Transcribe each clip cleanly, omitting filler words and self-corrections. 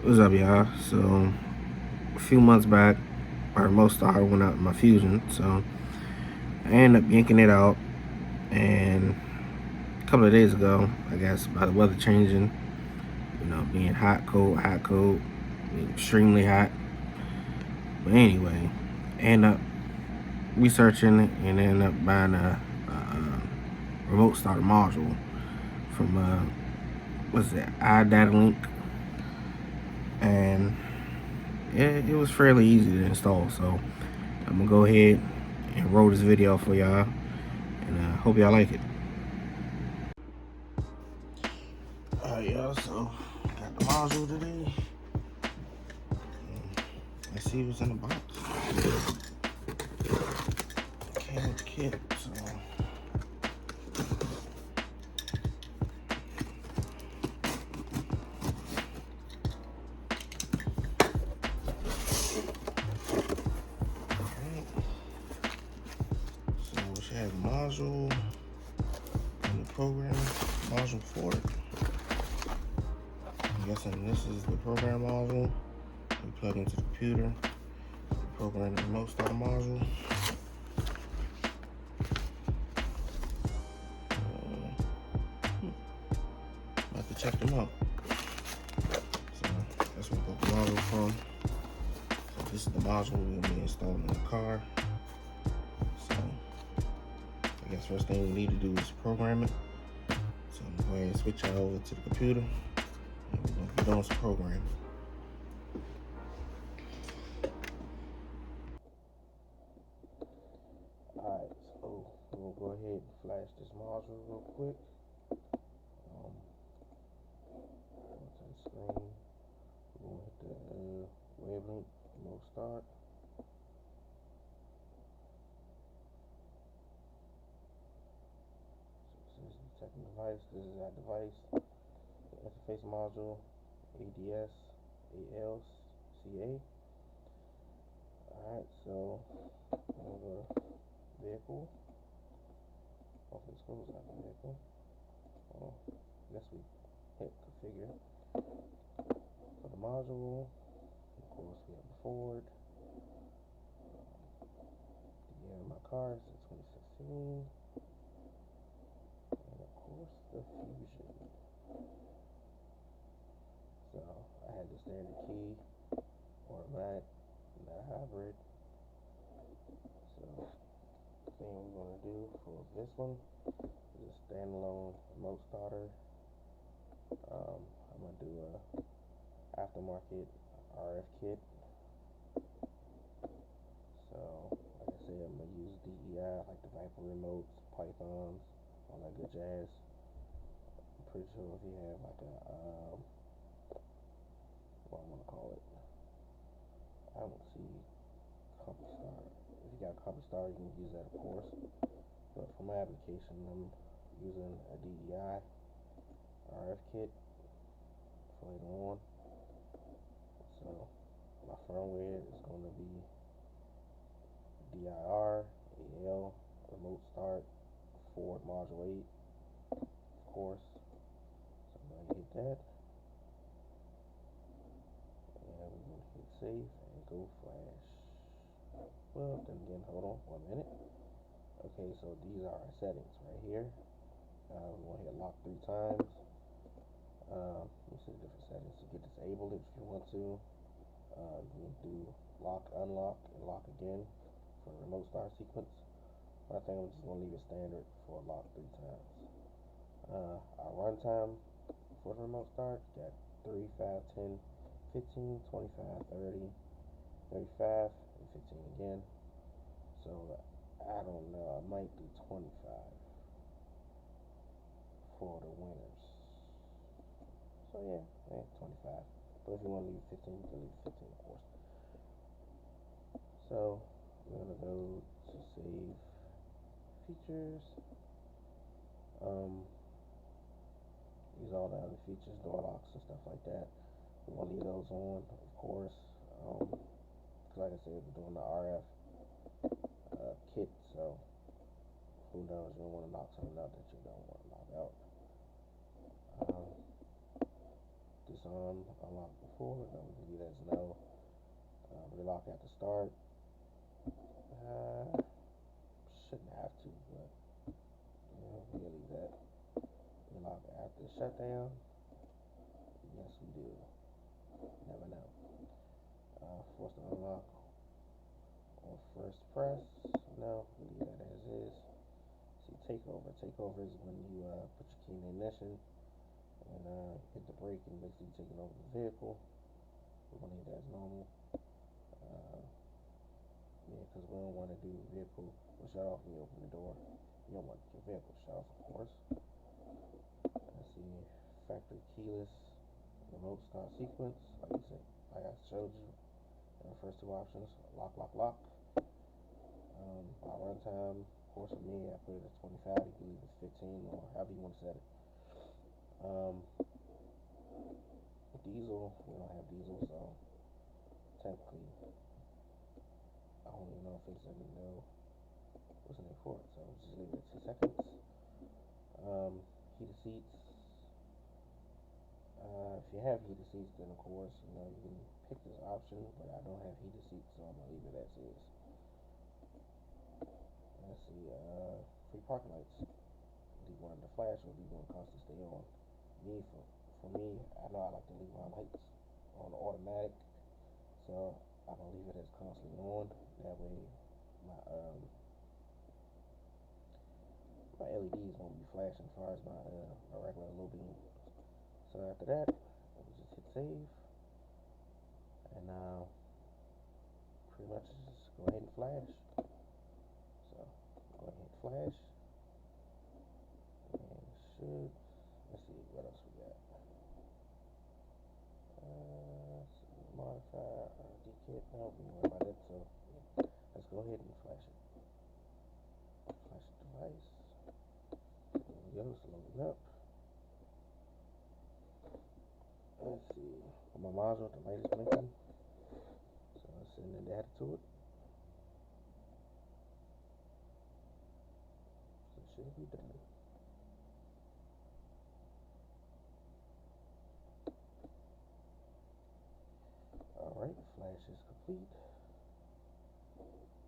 What's up, y'all? So, a few months back, my remote starter went out in my Fusion, so I ended up yanking it out. And a couple of days ago, I guess, by the weather changing, being hot, cold, being extremely hot. But anyway, end up researching and end up buying a remote starter module from what's it, iDataLink, and it was fairly easy to install. So I'm gonna go ahead and roll this video for y'all, and hope y'all like it. Alright, y'all, so got the module today. Let's see what's in the box. Came with the kit, so we should have the module and the program module for it. I'm guessing this is the program module. We plug into the computer, program the remote starter module. I have to check them out. So that's where we got the module from. So this is the module we're gonna be installing in the car. So I guess first thing we need to do is program it. So I'm gonna go ahead and switch it over to the computer, and we're gonna be doing some programming. Alright, so we'll go ahead and flash this module real quick. Go to the screen. We're gonna hit the web link, no start. So this is the second device. This is our device. The interface module, ads-alca. Alright, so over vehicle. Hopefully this goes out the vehicle. Oh, I guess we hit configure. For the module, of course we have the Ford. The year of my car is 2016. And of course the Fusion. So I had the standard key, automatic, and the hybrid. So the thing we're gonna do for this one is a standalone remote starter. I'm gonna do a aftermarket RF kit. So like I said, I'm gonna use DEI, like the Viper remotes, Pythons, all that good jazz. I'm pretty sure if you have like a what I wanna call it, I don't see Compass Star. If you got Compass Star, you can use that, of course. But for my application, I'm using a DEI RF kit for later on. So my firmware is going to be DIR, AL, remote start, Ford module 8, of course. So I'm going to hit that. And we're going to hit save and go flash. Well, then again, hold on 1 minute. Okay, so these are our settings right here. We're going to hit lock 3 times. Let's see the different settings. You can disable it if you want to. You can do lock, unlock, and lock again for the remote start sequence. But I think I'm just going to leave it standard for lock 3 times. Our runtime for the remote start got 3, 5, 10, 15, 25, 30, 35, and 15 again. So I don't know, I might do 25 for the winners. So yeah, 25. But if you want to leave 15, you can leave 15, of course. So I'm gonna go to save features. Use all the other features, door locks and stuff like that. We're gonna leave those on, of course. Like I said, we're doing the RF kit, so who knows? You don't want to knock something out that you don't want to knock out. This on unlock before. No, we can leave that as no. Relock at the start. Shouldn't have to, but we'll leave that. Relock after shutdown. Yes, we do. Never know. Force to unlock on first press. No, we leave that as is. See, takeover. Takeover is when you put your key in ignition and hit the brake and basically taking over the vehicle. We're gonna leave that as normal. Yeah, because we don't want to do vehicle shut off when you open the door. You don't want your vehicle shut off, of course. Let's see, factory keyless remote start sequence. Like I showed you in the first two options, lock, lock, lock. By runtime, of course, for me, I put it at 25. You can leave it 15 or however you want to set it. Diesel, we don't have diesel, so technically, I don't even know if it's in no. What's in there for it? So just leave it at 2 seconds. Heated seats. If you have heated seats, then of course, you can pick this option, but I don't have heated seats, so I'm gonna leave it as is. Let's see, free parking lights. Do you want them to flash or do you want them constantly stay on? For me, I know I like to leave my lights on automatic, so I'm gonna leave it as constantly on. That way, my LEDs won't be flashing as far as my regular low beam. So after that, we just hit save, and pretty much just go ahead and flash. So go ahead and flash, and should, let's see what else we got. Modify RD kit. No, we don't worry about it. So let's go ahead and flash it. Flash the device. There we go. It's loading up. Let's see. On my module, the light is blinking. So I'll send the data to it. So it should be done. Alright, flash is complete.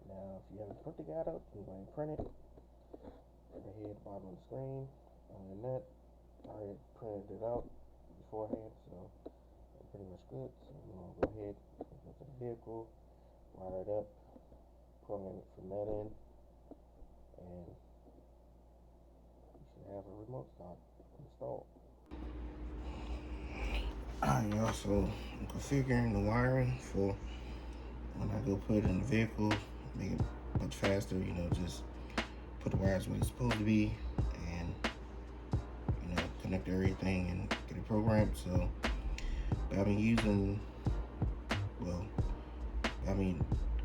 Now, if you haven't put the guide up, you can go ahead and print it. Right here at the bottom of the screen. Other than that, I already printed it out beforehand, so I'm pretty much good. So I'm going to go ahead, go to the vehicle, wire it up, program it from that end, and you should have a remote start installed. Alright, y'all, so I'm configuring the wiring for when I go put it in the vehicle, make it much faster, just put the wires where it's supposed to be and, connect everything and get it programmed. So I've been using,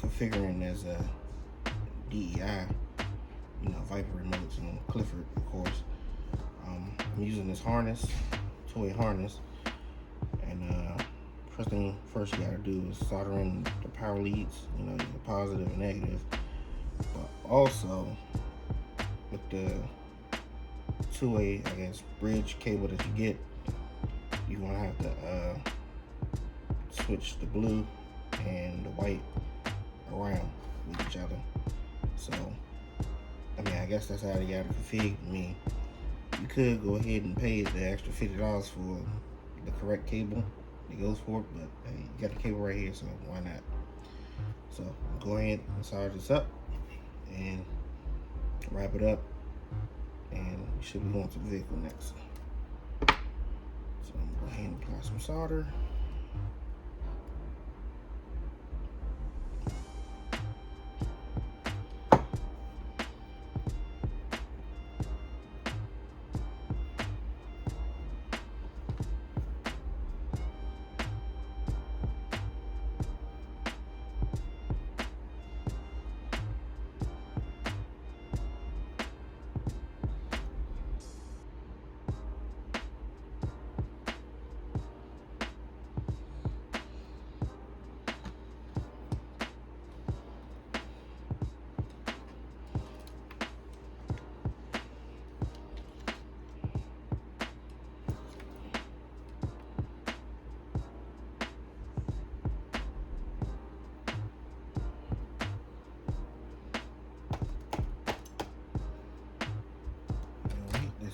configuring as a DEI, Viper remotes and Clifford, of course. I'm using this harness, two-way harness, and first you gotta do is solder in the power leads, the positive and negative. But also with the two-way, bridge cable that you get, you're gonna have to switch the blue and the white around with each other. So, I guess that's how you gotta configure. You could go ahead and pay the extra $50 for the correct cable it goes for it, but hey, you got the cable right here, so why not? So go ahead and solder this up and wrap it up, and we should be going to the vehicle next. So I'm gonna go ahead and apply some solder.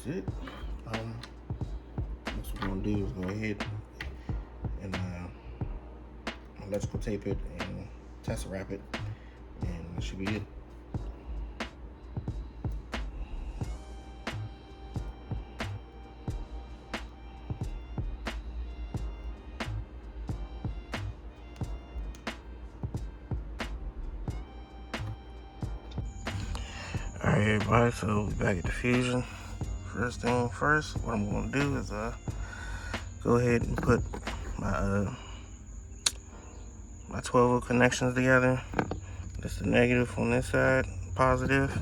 it. What we're gonna do is go ahead and electrical tape it and test wrap it, and that should be it. Alright everybody, so we're back at the Fusion. First thing first, what I'm gonna do is go ahead and put my my 12 connections together. That's the negative on this side, positive.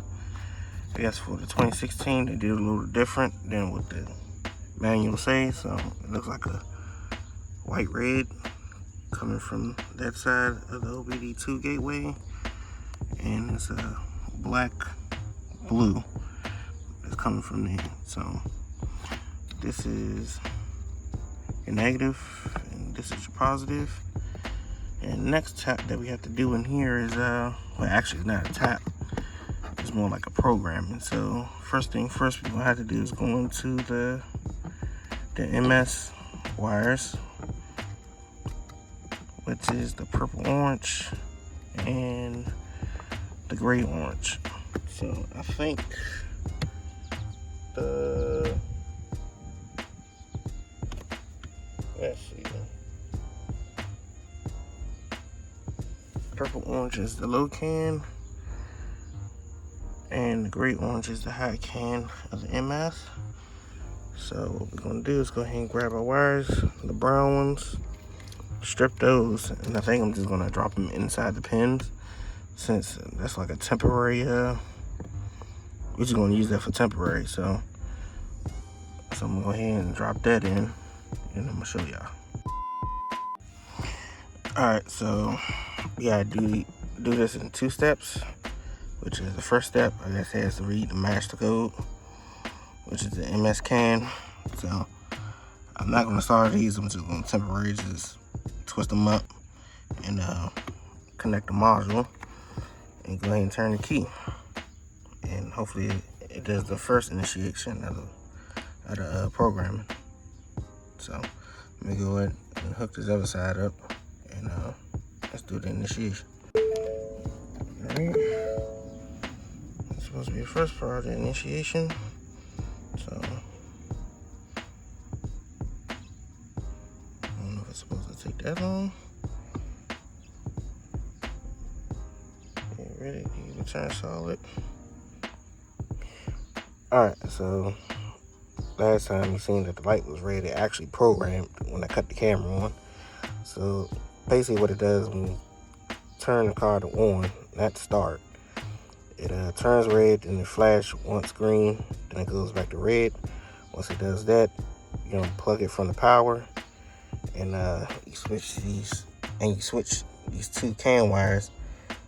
I guess for the 2016 they did a little different than what the manual says, so it looks like a white red coming from that side of the OBD2 gateway, and it's a black blue that's coming from there. So this is your negative and this is your positive. And next tap that we have to do in here is well, actually it's not a tap, it's more like a programming. So first thing first, we're gonna have to do is go into the MS wires, which is the purple orange and the gray orange. So I think let's see, purple orange is the low can and the gray orange is the high can of the MS. So what we're gonna do is go ahead and grab our wires, the brown ones, strip those, and I think I'm just gonna drop them inside the pins, since that's like a temporary we're just gonna use that for temporary. So I'm gonna go ahead and drop that in, and I'm gonna show y'all. Alright, so we gotta do this in 2 steps, which is the first step, I guess, has to read the master code, which is the MS can. So I'm not gonna solder these, I'm just gonna temporarily just twist them up and connect the module and go ahead and turn the key, and hopefully it does the first initiation of the programming. So let me go ahead and hook this other side up, and let's do the initiation. Alright, it's supposed to be the first part of the initiation, so I don't know if it's supposed to take that long. Get ready to return solid. Alright, so last time you seen that the light was ready, actually programmed when I cut the camera on. So basically what it does, when you turn the car to on, not start, it turns red and it flashes once green, then it goes back to red. Once it does that, you're gonna plug it from the power, and you switch these 2 can wires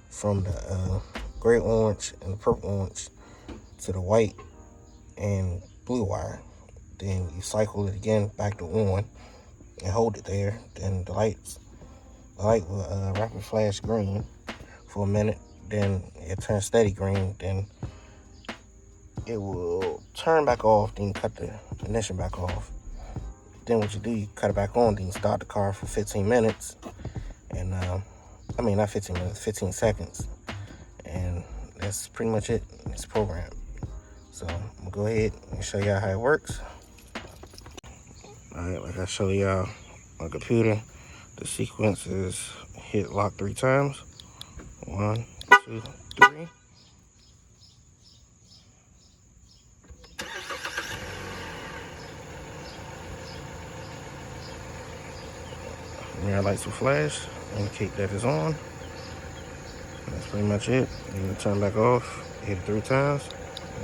from the gray orange and the purple orange to the white and blue wire. Then you cycle it again back to on and hold it there. Then the light will rapid flash green for a minute. Then it turns steady green. Then it will turn back off. Then you cut the ignition back off. Then what you do, you cut it back on. Then you start the car for 15 minutes. And I mean, not 15 minutes, 15 seconds. And that's pretty much it. It's programmed. So I'm gonna go ahead and show y'all how it works. Alright, like I showed y'all on the computer, the sequence is hit lock 3 times. 1, 2, 3. Rear lights will flash, indicate that it's on. That's pretty much it. You're gonna turn back off, hit it 3 times.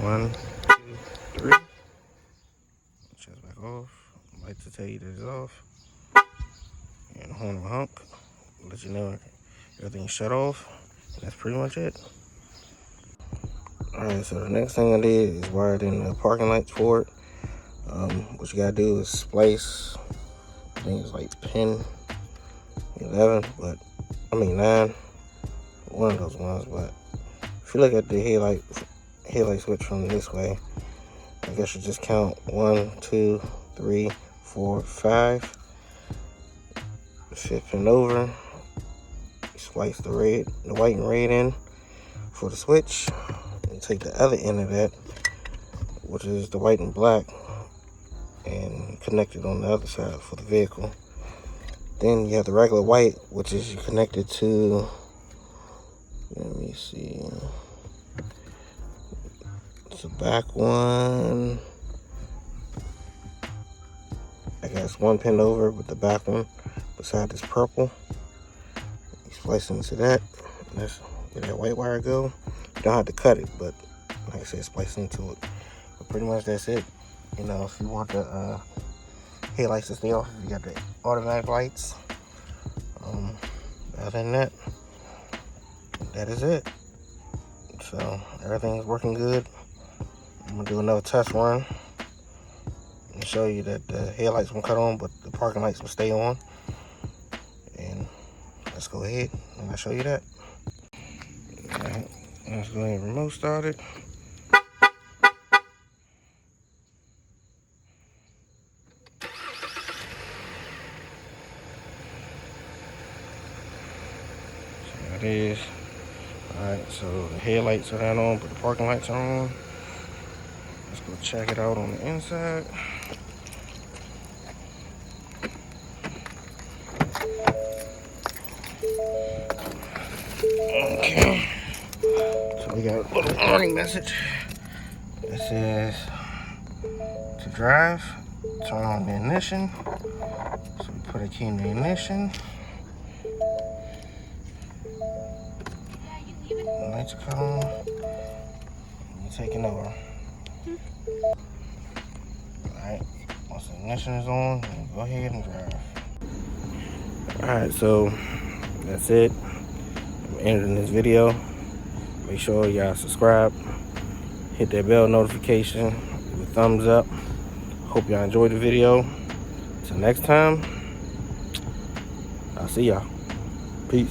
1, 2, 3. Shut back off. Lights to tell you that it's off. And the horn will honk, let you know everything's shut off. And that's pretty much it. Alright, so the next thing I did is wired in the parking lights for it. What you gotta do is splice, I think it's like pin 11, but I mean 9, one of those ones. But if you look at the headlight switch from this way, I guess you just count 1, 2, 3, 4, 5. Fifth pin over. Splice the white and red in for the switch. And take the other end of that, which is the white and black, and connect it on the other side for the vehicle. Then you have the regular white, which is you connected to, let me see, it's the back one. I guess one pin over with the back one beside this purple. You splice into that. That's where that white wire go. You don't have to cut it, but like I said, splice into it. But pretty much that's it. You know, if you want the headlights to stay off, you got the automatic lights. Other than that, that is it. So everything's working good. I'm gonna do another test run and show you that the headlights won't cut on, but the parking lights will stay on. And let's go ahead and I'll show you that. Alright, let's go ahead and remote start it. So it is. Alright, so the headlights are not on, but the parking lights are on. Let's go check it out on the inside. Okay. So we got a little warning message. It says to drive, turn on the ignition. So we put a key in the ignition. The lights are cut on. You're taking over. Alright, once the ignition is on, go ahead and drive. Alright, so that's it. I'm ending this video. Make sure y'all subscribe, hit that bell notification, give a thumbs up. Hope y'all enjoyed the video. Till next time, I'll see y'all. Peace.